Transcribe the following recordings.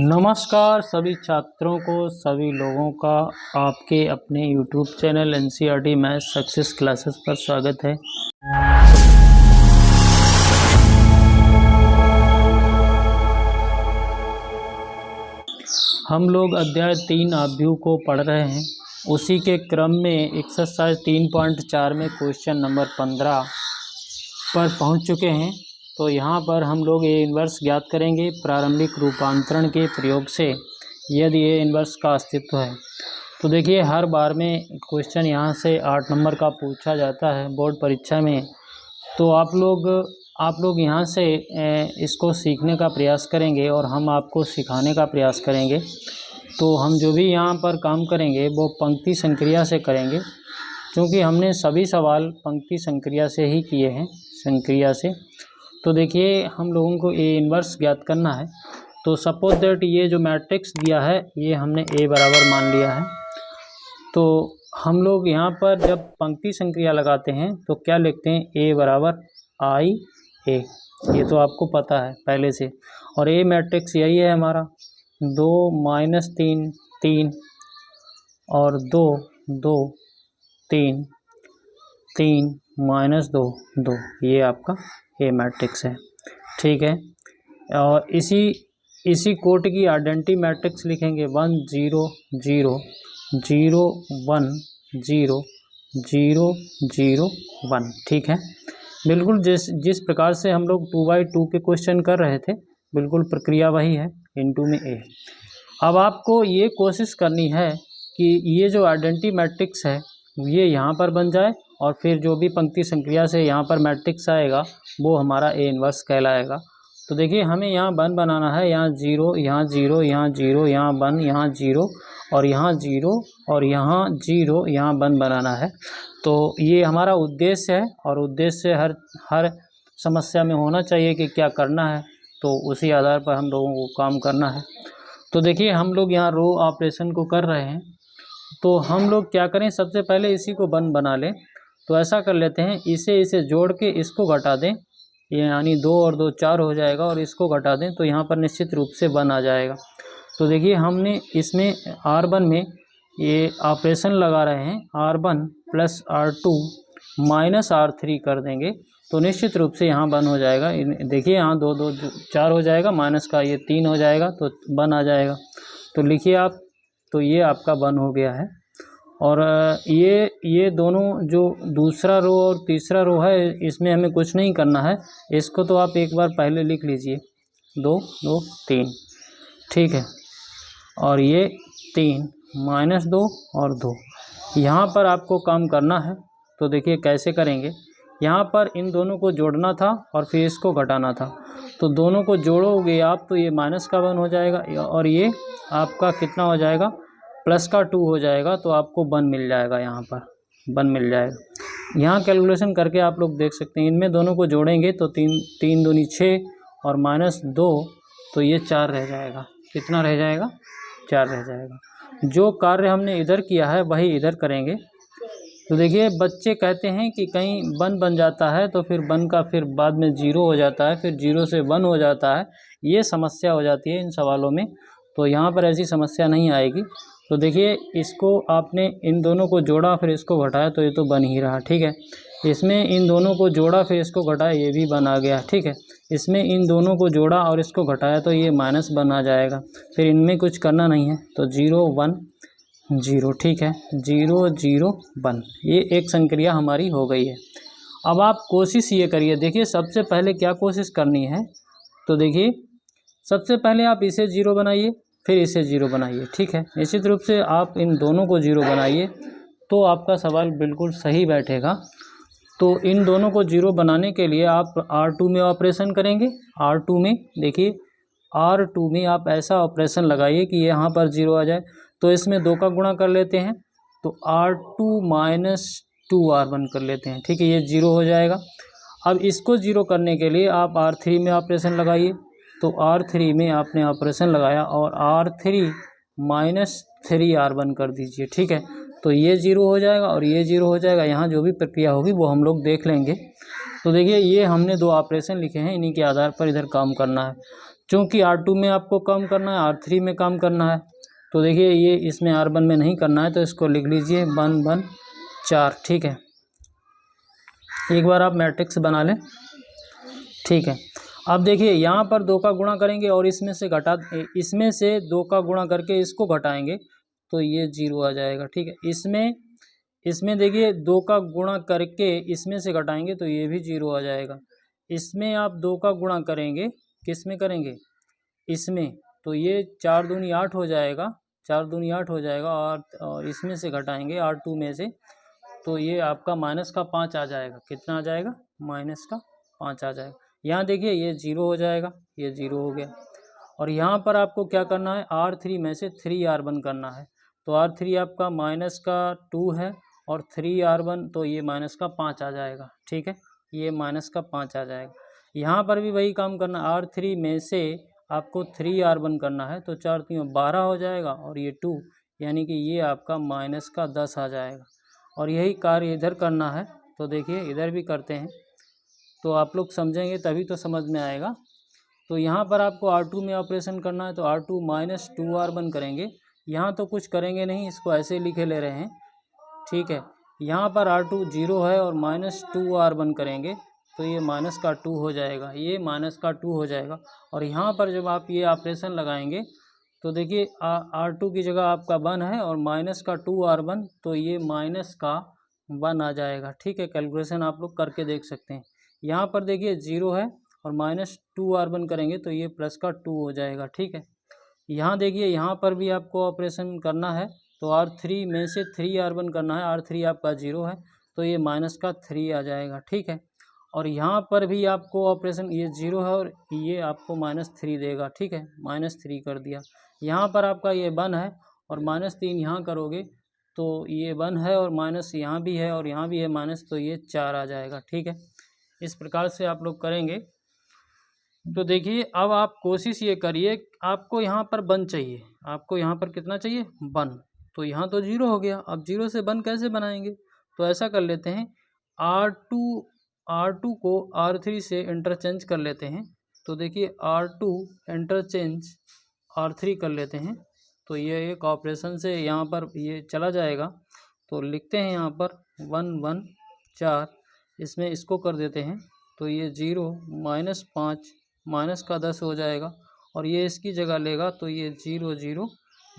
नमस्कार सभी छात्रों को, सभी लोगों का आपके अपने YouTube channel NCERT math success classes पर स्वागत है। हम लोग अध्याय 3 आव्यूह को पढ़ रहे हैं। उसी के क्रम में एक्सरसाइज 3.4 में क्वेश्चन नंबर 15 पर पहुंच चुके हैं। तो यहाँ पर हम लोग ए इन्वर्स ज्ञात करेंगे प्रारंभिक रूपांतरण के प्रयोग से, यदि ए इन्वर्स का अस्तित्व है। तो देखिए, हर बार में क्वेश्चन यहाँ से 8 नंबर का पूछा जाता है बोर्ड परीक्षा में। तो आप लोग यहाँ से इसको सीखने का प्रयास करेंगे और हम आपको सिखाने का प्रयास करेंगे। तो हम जो भी यहाँ पर काम करेंगे वो पंक्ति संक्रिया से करेंगे, क्योंकि हमने सभी सवाल पंक्ति संक्रिया से ही किए हैं, संक्रिया से। तो देखिए, हम लोगों को ए इन्वर्स ज्ञात करना है। तो सपोज दैट ये जो मैट्रिक्स दिया है ये हमने ए बराबर मान लिया है। तो हम लोग यहाँ पर जब पंक्ति संक्रिया लगाते हैं तो क्या लिखते हैं, ए बराबर आई ए। ये तो आपको पता है पहले से। और ए मैट्रिक्स यही है हमारा, 2 - 3 3 और 2 2 3 3 - 2 2, ये आपका ए मैट्रिक्स है। ठीक है। और इसी कोट की आइडेंटिटी मैट्रिक्स लिखेंगे, 1 0 0 0 1 0 0 0 1। ठीक है। बिल्कुल जिस प्रकार से हम लोग 2x2 के क्वेश्चन कर रहे थे, बिल्कुल प्रक्रिया वही है, इनटू में ए। अब आपको ये कोशिश करनी है कि ये जो आइडेंटिटी मैट्रिक्स है ये यहाँ पर बन जाए, और फिर जो भी पंक्ति संक्रिया से यहाँ पर मैट्रिक्स आएगा वो हमारा ए इन्वर्स कहलाएगा। तो देखिए, हमें यहाँ 1 बनाना है, यहाँ 0 यहाँ 0 यहाँ 0 यहाँ 1 यहाँ 0 और यहाँ 0 और यहाँ 0 यहाँ 1 बनाना है। तो ये हमारा उद्देश्य है, और उद्देश्य हर समस्या में होना चाहिए कि क्या करना है। तो उसी आधार पर हम लोगों को काम करना है। तो देखिए, हम लोग यहाँ रो ऑपरेशन को कर रहे हैं। तो हम लोग क्या करें, सबसे पहले इसी को 1 बना लें। तो ऐसा कर लेते हैं, इसे जोड़ के इसको घटा दें, यानी 2 और 2 4 हो जाएगा, और इसको घटा दें तो यहाँ पर निश्चित रूप से 1 आ जाएगा। तो देखिए, हमने इसमें R1 में ये ऑपरेशन लगा रहे हैं, R1 + R2 - R3 कर देंगे तो निश्चित रूप से यहाँ 1 हो जाएगा। देखिए, यहाँ 2 2 4 हो जाएगा, माइनस का ये 3 हो जाएगा तो 1 आ जाएगा। तो लिखिए आप, तो ये आपका 1 हो गया है। और ये दोनों जो दूसरा रो और तीसरा रो है, इसमें हमें कुछ नहीं करना है। इसको तो आप एक बार पहले लिख लीजिए, 2 2 3। ठीक है। और ये 3 - 2 और 2, यहाँ पर आपको काम करना है। तो देखिए कैसे करेंगे, यहाँ पर इन दोनों को जोड़ना था और फिर इसको घटाना था। तो दोनों को जोड़ोगे आप तो ये माइनस का 1 हो जाएगा, और ये आपका कितना हो जाएगा, प्लस का 2 हो जाएगा। तो आपको 1 मिल जाएगा, यहाँ पर 1 मिल जाएगा। यहाँ कैलकुलेशन करके आप लोग देख सकते हैं, इनमें दोनों को जोड़ेंगे तो 3 दूनी 6 और -2 तो ये 4 रह जाएगा। कितना रह जाएगा, 4 रह जाएगा। जो कार्य हमने इधर किया है वही इधर करेंगे। तो देखिए, बच्चे कहते हैं कि कहीं 1 बन जाता है तो फिर 1 का फिर बाद में 0 हो जाता है, फिर 0 से 1 हो जाता है, ये समस्या हो जाती है इन सवालों में। तो यहाँ पर ऐसी समस्या नहीं आएगी। तो देखिए, इसको आपने इन दोनों को जोड़ा फिर इसको घटाया तो ये तो बन ही रहा। ठीक है। इसमें इन दोनों को जोड़ा फिर इसको घटाया, ये भी 1 आ गया। ठीक है। इसमें इन दोनों को जोड़ा और इसको घटाया तो ये -1 आ जाएगा। फिर इनमें कुछ करना नहीं है, तो 0 1 0। ठीक है, 0 0 1, ये एक संक्रिया हमारी हो गई है। अब आप कोशिश ये करिए, देखिए सबसे पहले क्या कोशिश करनी है। तो देखिए, सबसे पहले आप इसे 0 बनाइए, फिर इसे 0 बनाइए। ठीक है। निश्चित रूप से आप इन दोनों को 0 बनाइए तो आपका सवाल बिल्कुल सही बैठेगा। तो इन दोनों को 0 बनाने के लिए आप R2 में ऑपरेशन करेंगे। R2 में देखिए, R2 में आप ऐसा ऑपरेशन लगाइए कि यहाँ पर 0 आ जाए। तो इसमें 2 का गुणा कर लेते हैं, तो R2 - 2R1 कर लेते हैं। ठीक है, ये 0 हो जाएगा। अब इसको 0 करने के लिए आप R3 में ऑपरेशन लगाइए। तो R3 में आपने ऑपरेशन लगाया और R3 - 3R1 कर दीजिए। ठीक है। तो ये 0 हो जाएगा और ये 0 हो जाएगा। यहाँ जो भी प्रक्रिया होगी वो हम लोग देख लेंगे। तो देखिए, ये हमने 2 ऑपरेशन लिखे हैं, इन्हीं के आधार पर इधर काम करना है। चूँकि R2 में आपको काम करना है, R3 में काम करना है, तो देखिए ये इसमें R1 में नहीं करना है, तो इसको लिख लीजिए 1 1 4। ठीक है, एक बार आप मैट्रिक्स बना लें। ठीक है, अब देखिए यहाँ पर 2 का गुणा करेंगे और इसमें से 2 का गुणा करके इसको घटाएंगे तो ये 0 आ जाएगा। ठीक है, इसमें देखिए 2 का गुणा करके इसमें से घटाएंगे तो ये भी 0 आ जाएगा। इसमें आप 2 का गुणा करेंगे, किस में करेंगे, इसमें, तो ये 4 दूनी 8 हो जाएगा, 4 दूनी 8 हो जाएगा। और इसमें से घटाएंगे R2 में से, तो ये आपका माइनस का 5 आ जाएगा। कितना आ जाएगा, माइनस का 5 आ जाएगा। यहाँ देखिए ये 0 हो जाएगा, ये 0 हो गया। और यहाँ पर आपको क्या करना है, R3 में से 3R1 करना है। तो R3 आपका माइनस का 2 है और 3R1 तो ये माइनस का 5 आ जाएगा। ठीक है, ये माइनस का 5 आ जाएगा। यहाँ पर भी वही काम करना, R3 में से आपको 3R1 करना है, तो 4 3 12 हो जाएगा और ये 2, यानी कि ये आपका माइनस का 10 आ जाएगा। और यही कार्य इधर करना है, तो देखिए इधर भी करते हैं, तो आप लोग समझेंगे तभी तो समझ में आएगा। तो यहाँ पर आपको R2 में ऑपरेशन करना है, तो R2 माइनस 2R1 करेंगे। यहाँ तो कुछ करेंगे नहीं, इसको ऐसे लिखे ले रहे हैं। ठीक है, यहाँ पर R2 0 है और माइनस 2R1 करेंगे तो ये माइनस का 2 हो जाएगा, ये माइनस का 2 हो जाएगा। और यहाँ पर जब आप ये ऑपरेशन लगाएंगे तो देखिए R2 की जगह आपका 1 है और माइनस का 2R1, तो ये माइनस का 1 आ जाएगा। ठीक है, कैलकुलेशन आप लोग करके देख सकते हैं। यहाँ पर देखिए 0 है और माइनस 2R1 करेंगे तो ये प्लस का 2 हो जाएगा। ठीक है, यहाँ देखिए यहाँ पर भी आपको ऑपरेशन करना है, तो R3 में से 3R1 करना है। R3 आपका 0 है तो ये माइनस का 3 आ जाएगा। ठीक है, और यहाँ पर भी आपको ऑपरेशन, ये 0 है और ये आपको -3 देगा। ठीक है, -3 कर दिया। यहाँ पर आपका ये 1 है और -3 यहाँ करोगे तो ये 1 है और माइनस यहाँ भी है और यहाँ भी है माइनस, तो ये 4 आ जाएगा। ठीक है, इस प्रकार से आप लोग करेंगे। तो देखिए अब आप कोशिश ये करिए, आपको यहाँ पर 1 चाहिए, आपको यहाँ पर कितना चाहिए, 1। तो यहाँ तो 0 हो गया, अब 0 से 1 कैसे बनाएंगे, तो ऐसा कर लेते हैं, R2 को R3 से इंटरचेंज कर लेते हैं। तो देखिए R2 इंटरचेंज R3 कर लेते हैं, तो ये एक ऑपरेशन से यहाँ पर ये चला जाएगा। तो लिखते हैं यहाँ पर 1 1 4, इसमें इसको कर देते हैं, तो ये 0 -5 माइनस का 10 हो जाएगा और ये इसकी जगह लेगा तो ये 0 0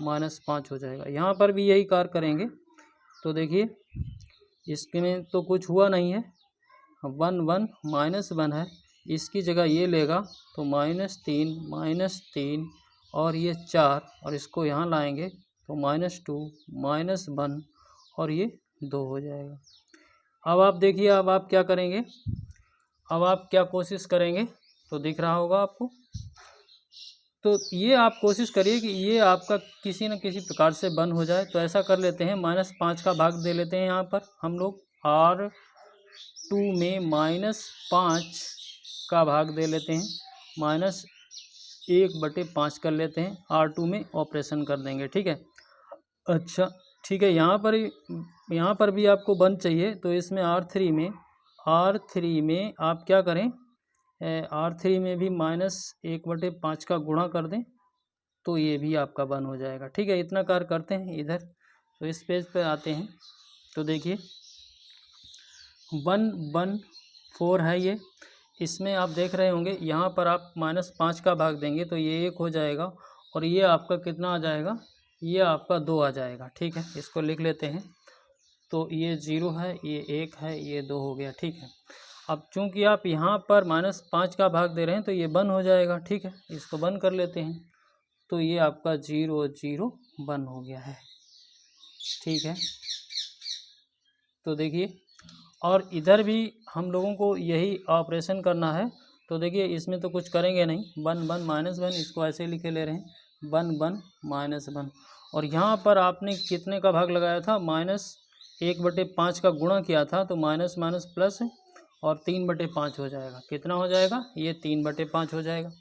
-5 हो जाएगा। यहाँ पर भी यही कार्य करेंगे। तो देखिए इसमें तो कुछ हुआ नहीं है, 1 1 -1 है, इसकी जगह ये लेगा तो -3 और ये 4 और इसको यहाँ लाएंगे तो -2 -1 और ये 2 हो जाएगा। अब आप देखिए, अब आप क्या करेंगे, अब आप क्या कोशिश करेंगे, तो दिख रहा होगा आपको। तो ये आप कोशिश करिए कि ये आपका किसी न किसी प्रकार से बंद हो जाए। तो ऐसा कर लेते हैं, -5 का भाग दे लेते हैं। यहाँ पर हम लोग R2 में -5 का भाग दे लेते हैं, -1/5 कर लेते हैं, R2 में ऑपरेशन कर देंगे। ठीक है, अच्छा ठीक है, यहाँ पर भी आपको 1 चाहिए, तो इसमें R3 में आप क्या करें, R3 में भी -1/5 का गुणा कर दें तो ये भी आपका 1 हो जाएगा। ठीक है, इतना कार्य करते हैं इधर। तो इस पेज पे आते हैं, तो देखिए 1 1 4 है ये, इसमें आप देख रहे होंगे यहाँ पर आप -5 का भाग देंगे तो ये 1 हो जाएगा और ये आपका कितना आ जाएगा, ये आपका 2 आ जाएगा। ठीक है, इसको लिख लेते हैं, तो ये 0 है, ये 1 है, ये 2 हो गया। ठीक है, अब चूंकि आप यहाँ पर -5 का भाग दे रहे हैं तो ये 1 हो जाएगा। ठीक है, इसको 1 कर लेते हैं, तो ये आपका 0 0 1 हो गया है। ठीक है, तो देखिए, और इधर भी हम लोगों को यही ऑपरेशन करना है। तो देखिए इसमें तो कुछ करेंगे नहीं, 1 1 -1, इसको ऐसे लिखे ले रहे हैं, 1 1 -1। और यहाँ पर आपने कितने का भाग लगाया था, -1/5 का गुणा किया था, तो माइनस माइनस प्लस और 3/5 हो जाएगा। कितना हो जाएगा, ये 3/5 हो जाएगा।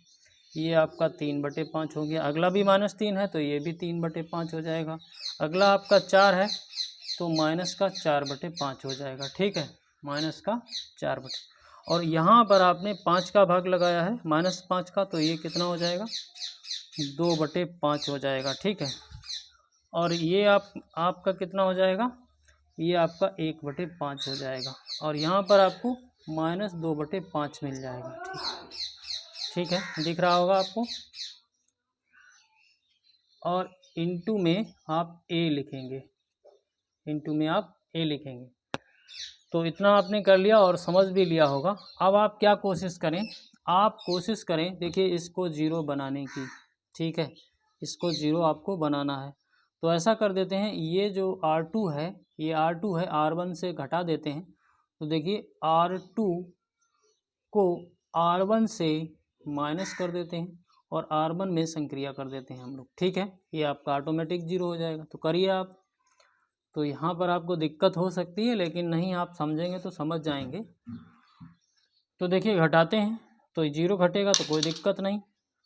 ये आपका 3/5 हो गया। अगला भी -3 है तो ये भी 3/5 हो जाएगा। अगला आपका 4 है तो माइनस का 4/5 हो जाएगा। ठीक है, माइनस का 4/5। और यहाँ पर आपने 5 का भाग लगाया है -5 का, तो ये कितना हो जाएगा 2/5 हो जाएगा, ठीक है। और ये आपका कितना हो जाएगा, ये आपका 1/5 हो जाएगा और यहाँ पर आपको -2/5 मिल जाएगा, ठीक है, दिख रहा होगा आपको। और इनटू में आप ए लिखेंगे, इनटू में आप ए लिखेंगे। तो इतना आपने कर लिया और समझ भी लिया होगा। अब आप क्या कोशिश करें, आप कोशिश करें, देखिए इसको 0 बनाने की, ठीक है, इसको 0 आपको बनाना है। तो ऐसा कर देते हैं, ये जो R2 है, ये R2 है, R1 से घटा देते हैं। तो देखिए R2 को R1 से माइनस कर देते हैं और R1 में संक्रिया कर देते हैं हम लोग, ठीक है। ये आपका ऑटोमेटिक 0 हो जाएगा। तो करिए आप। तो यहाँ पर आपको दिक्कत हो सकती है, लेकिन नहीं, आप समझेंगे तो समझ जाएंगे। तो देखिए घटाते हैं, तो 0 घटेगा तो कोई दिक्कत नहीं,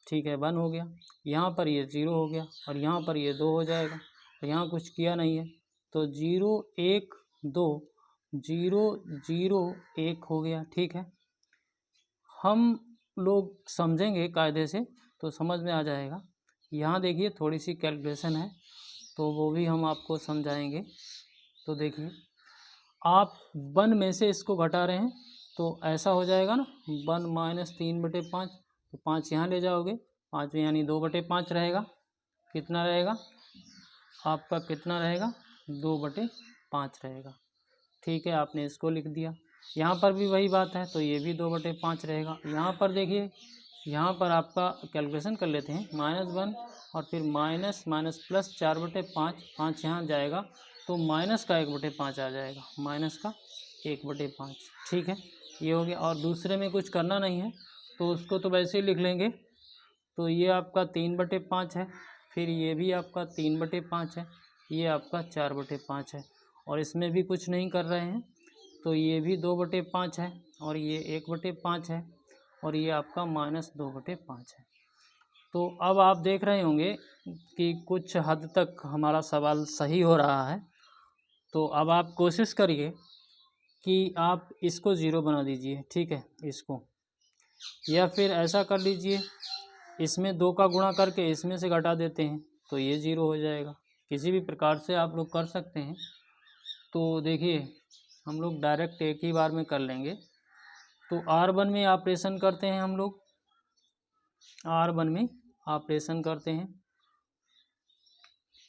ठीक है, 1 हो गया। यहाँ पर ये 0 हो गया और यहाँ पर ये 2 हो जाएगा। तो यहाँ कुछ किया नहीं है, तो 0 1 2 0 0 1 हो गया, ठीक है। हम लोग समझेंगे कायदे से तो समझ में आ जाएगा। यहाँ देखिए थोड़ी सी कैलकुलेशन है, तो वो भी हम आपको समझाएंगे। तो देखिए आप 1 में से इसको घटा रहे हैं, तो ऐसा हो जाएगा ना, 1 - 3/5, तो 5 यहाँ ले जाओगे, 5 यानी 2/5 रहेगा। कितना रहेगा आपका, कितना रहेगा 2/5 रहेगा, ठीक है। आपने इसको लिख दिया। यहाँ पर भी वही बात है, तो ये भी 2/5 रहेगा। यहाँ पर देखिए, यहाँ पर आपका कैलकुलेशन कर लेते हैं, -1 और फिर माइनस माइनस प्लस 4/5, 5 यहाँ जाएगा तो माइनस का 1/5 आ जाएगा, माइनस का 1/5, ठीक है, ये हो गया। और दूसरे में कुछ करना नहीं है, तो उसको तो वैसे ही लिख लेंगे। तो ये आपका 3/5 है, फिर ये भी आपका 3/5 है, ये आपका 4/5 है, और इसमें भी कुछ नहीं कर रहे हैं, तो ये भी 2/5 है और ये 1/5 है और ये आपका -2/5 है। तो अब आप देख रहे होंगे कि कुछ हद तक हमारा सवाल सही हो रहा है। तो अब आप कोशिश करिए कि आप इसको 0 बना दीजिए, ठीक है, इसको, या फिर ऐसा कर लीजिए, इसमें 2 का गुणा करके इसमें से घटा देते हैं, तो ये 0 हो जाएगा। किसी भी प्रकार से आप लोग कर सकते हैं। तो देखिए हम लोग डायरेक्ट एक ही बार में कर लेंगे। तो R1 में ऑपरेशन करते हैं हम लोग, R1 में ऑपरेशन करते हैं,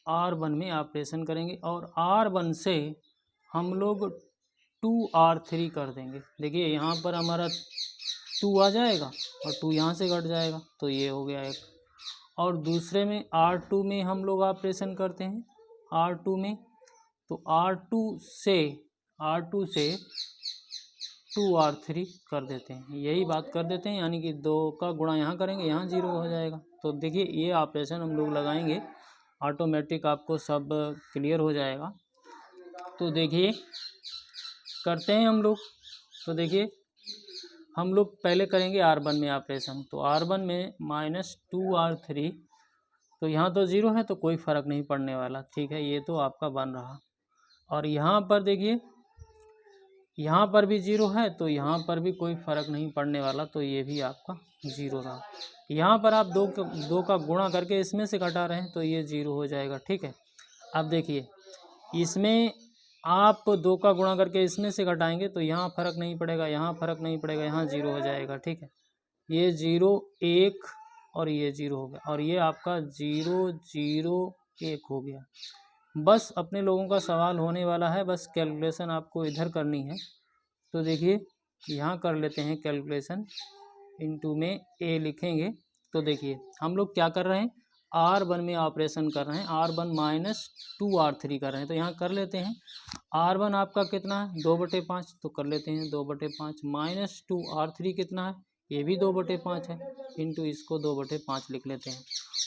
R1 में ऑपरेशन करेंगे और R1 से हम लोग 2R3 कर देंगे। देखिए यहाँ पर हमारा 2 आ जाएगा और 2 यहाँ से घट जाएगा, तो ये हो गया एक। और दूसरे में R2 में हम लोग ऑपरेशन करते हैं, R2 में, तो R2 से 2R3 कर देते हैं, यही बात कर देते हैं, यानी कि 2 का गुणा यहाँ करेंगे, यहाँ 0 हो जाएगा। तो देखिए ये ऑपरेशन हम लोग लगाएंगे, ऑटोमेटिक आपको सब क्लियर हो जाएगा। तो देखिए करते हैं हम लोग। तो देखिए हम लोग पहले करेंगे R1 में ऑपरेशन, तो R1 में -2R3, तो यहाँ तो 0 है तो कोई फ़र्क नहीं पड़ने वाला, ठीक है, ये तो आपका बन रहा। और यहाँ पर देखिए, यहाँ पर भी 0 है तो यहाँ पर भी कोई फ़र्क नहीं पड़ने वाला, तो ये भी आपका 0 रहा। यहाँ पर आप 2 का गुणा करके इसमें से घटा रहे हैं, तो ये 0 हो जाएगा, ठीक है। अब देखिए इसमें आप 2 का गुणा करके इसमें से घटाएंगे, तो यहाँ फ़र्क नहीं पड़ेगा, यहाँ फ़र्क नहीं पड़ेगा, यहाँ 0 हो जाएगा, ठीक है। ये 0 1 और ये 0 हो गया, और ये आपका 0 0 1 हो गया। बस अपने लोगों का सवाल होने वाला है, बस कैलकुलेशन आपको इधर करनी है। तो देखिए यहाँ कर लेते हैं कैलकुलेशन, इनटू में ए लिखेंगे। तो देखिए हम लोग क्या कर रहे हैं, R1 में ऑपरेशन कर रहे हैं, R1 -2R3 कर रहे हैं, तो यहाँ कर लेते हैं। R1 आपका कितना है 2/5, तो कर लेते हैं 2/5, -2R3 कितना है, ये भी 2/5 है, इंटू इसको 2/5 लिख लेते हैं।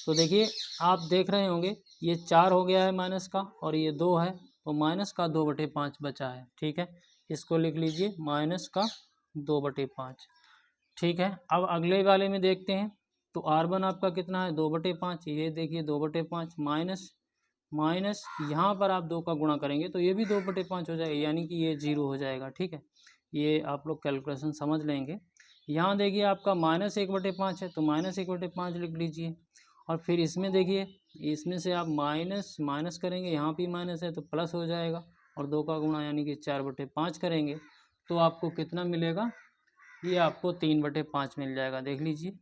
तो देखिए आप देख रहे होंगे ये 4 हो गया है माइनस का, और ये 2 है, तो माइनस का 2/5 बचा है, ठीक है, इसको लिख लीजिए माइनस का 2/5, ठीक है। अब अगले वाले में देखते हैं। तो R1 आपका कितना है 2/5, ये देखिए 2/5 माइनस यहाँ पर आप 2 का गुणा करेंगे तो ये भी 2/5 हो जाएगा, यानी कि ये 0 हो जाएगा, ठीक है। ये आप लोग कैलकुलेशन समझ लेंगे। यहाँ देखिए आपका -1/5 है तो -1/5 लिख लीजिए। और फिर इसमें देखिए, इसमें से आप माइनस माइनस करेंगे, यहाँ भी माइनस है तो प्लस हो जाएगा, और 2 का गुणा यानी कि 4/5 करेंगे तो आपको कितना मिलेगा, ये आपको 3/5 मिल जाएगा। देख लीजिए,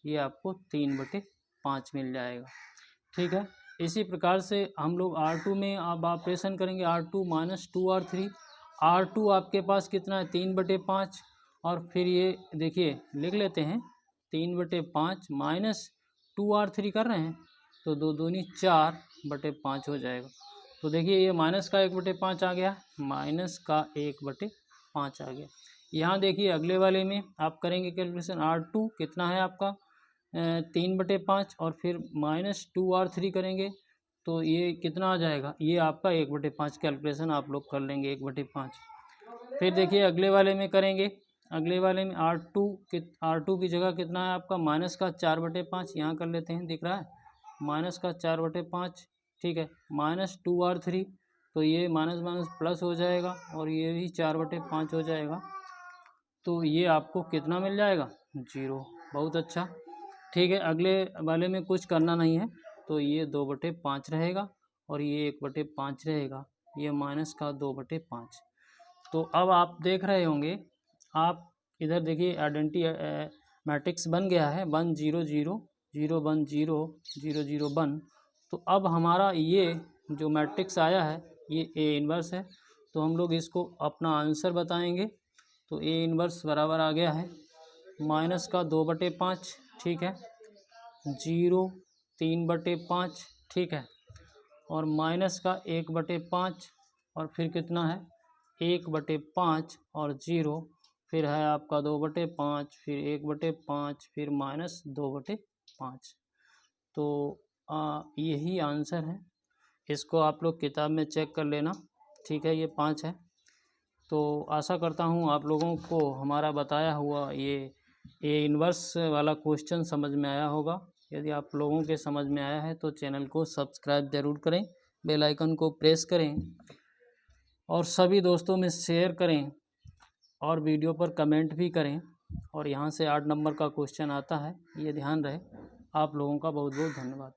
ये आपको 3/5 मिल जाएगा। ठीक है, इसी प्रकार से हम लोग R2 में अब ऑपरेशन करेंगे। R2 - 2R3। R2 आपके पास कितना है, 3/5। और फिर ये देखिए लिख लेते हैं, 3/5 माइनस 2R3 कर रहे हैं तो 2 दूनी 4/5 हो जाएगा। तो देखिए ये माइनस का 1/5 आ गया, माइनस का 1/5 आ गया। यहाँ देखिए अगले वाले में आप करेंगे कैलकुलेशन। R2 कितना है आपका 3/5, और फिर -2R3 करेंगे तो ये कितना आ जाएगा, ये आपका 1/5 कैलकुलेशन आप लोग कर लेंगे 1/5। फिर देखिए अगले वाले में करेंगे, अगले वाले में R2 की जगह कितना है आपका माइनस का 4/5, यहाँ कर लेते हैं, दिख रहा है माइनस का 4/5। ठीक है, -2R3 तो ये माइनस माइनस प्लस हो जाएगा, और ये भी 4/5 हो जाएगा। तो ये आपको कितना मिल जाएगा, 0। बहुत अच्छा। ठीक है, अगले वाले में कुछ करना नहीं है तो ये 2/5 रहेगा, और ये 1/5 रहेगा, ये माइनस का 2/5। तो अब आप देख रहे होंगे, आप इधर देखिए आइडेंटी मैट्रिक्स बन गया है 1 0 0 0 1 0 0 0 1। तो अब हमारा ये जो मैट्रिक्स आया है ये A इन्वर्स है, तो हम लोग इसको अपना आंसर बताएंगे। तो A इन्वर्स बराबर आ गया है माइनस का 2/5, ठीक है, 0 3/5, ठीक है, और माइनस का 1/5, और फिर कितना है 1/5 और 0, फिर है आपका 2/5, फिर 1/5, फिर माइनस 2/5। तो यही आंसर है। इसको आप लोग किताब में चेक कर लेना। ठीक है, ये 5 है। तो आशा करता हूँ आप लोगों को हमारा बताया हुआ ये इन्वर्स वाला क्वेश्चन समझ में आया होगा। यदि आप लोगों के समझ में आया है तो चैनल को सब्सक्राइब ज़रूर करें, बेल आइकन को प्रेस करें, और सभी दोस्तों में शेयर करें, और वीडियो पर कमेंट भी करें। और यहाँ से 8 नंबर का क्वेश्चन आता है, ये ध्यान रहे। आप लोगों का बहुत बहुत धन्यवाद।